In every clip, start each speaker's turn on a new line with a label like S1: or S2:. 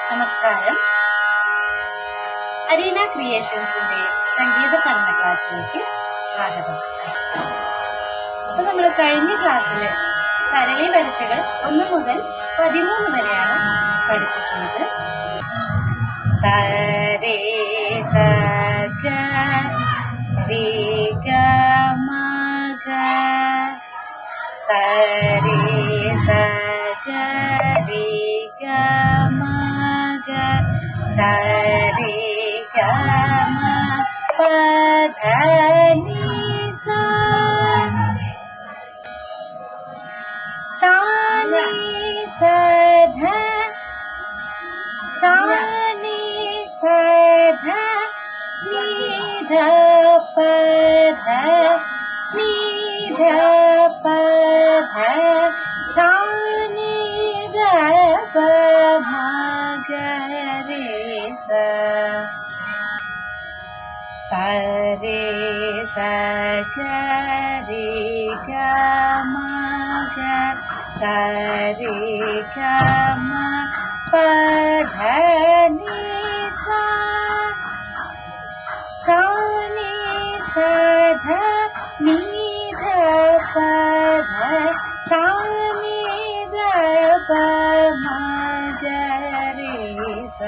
S1: നമസ്കാരം. അരീന ക്രിയേഷൻസിന്റെ സംഗീത പഠന ക്ലാസ്സിലേക്ക് സ്വാഗതം. അപ്പൊ നമ്മൾ കഴിഞ്ഞ ക്ലാസ്സില് സരളി വരിശകൾ 1 മുതൽ 13 വരെയാണ് പഠിച്ചിട്ടുള്ളത്. സരേ സഗ രേ ഗ മ ഗ സരേ സഗ രേ ഗ മ ഗ സരേ ഗ മ പ ധ നി സ सा नी स ध सा नी स ध नी ध प ध नी ध प ध सा नी ध प म ग रे स रे स ग रे ग म ग स रे ग म प ध नि सा सा नि स ध नि ध प ध सा नि ध प म ग रे स.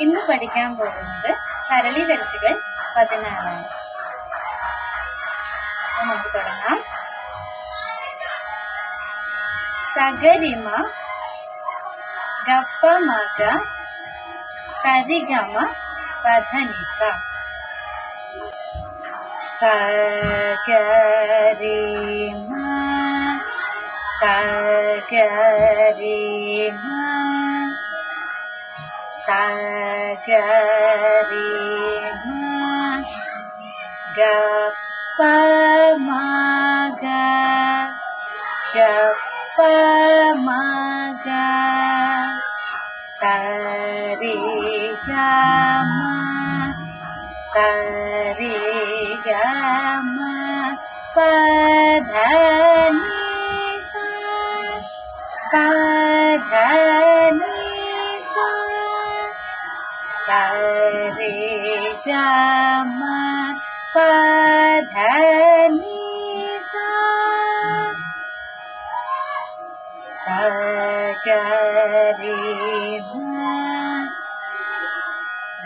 S1: ഇന്ന് പഠിക്കാൻ പോകുന്നത് സരളി വരിശകൾ 14. നമുക്ക് തുടങ്ങാം. സഗരിമ ഗപ്പ മഗ സരിഗമ പധനിസ സഗരിമ സഗരിമ സഗരിമ ഗപ്പ മഗ ഗപ്പ മഗ സരി ഗമ സരി ഗമ പധ നി സ പധ നി സ സരി ഗമ പധ നി സ സഗരിമ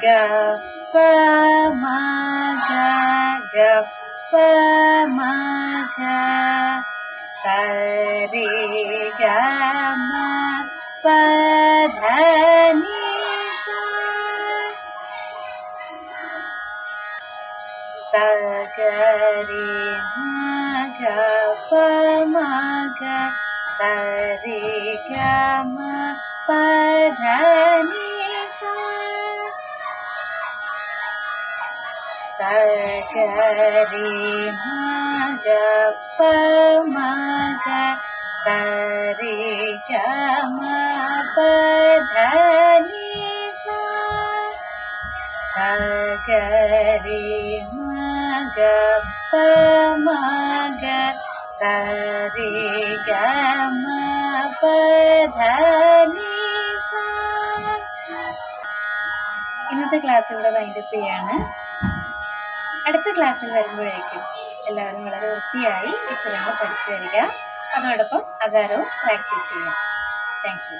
S1: ഗപ്പ മഗ ഗപ്പ മഗ സരി ഗമ പധ നി സ സഗരിമ ഗപ്പ മഗ സരി ഗമ പധ നി സ സഗരിമ ഗപ്പ മഗ സരി ഗമ പധ നി സ സഗരിമ ഗപ്പ മഗ സരി ഗമ പധ നി സ. ഇന്നത്തെ ക്ലാസ് ഇവിടെ വൈൻഡപ്പ് ചെയ്യാണ്. അടുത്ത ക്ലാസ്സിൽ വരുമ്പോഴേക്കും എല്ലാവരും വളരെ വൃത്തിയായി ഈ സ്വരങ്ങൾ പഠിച്ചു വരിക. അതോടൊപ്പം അകാരവും പ്രാക്ടീസ് ചെയ്യുക. Thank you.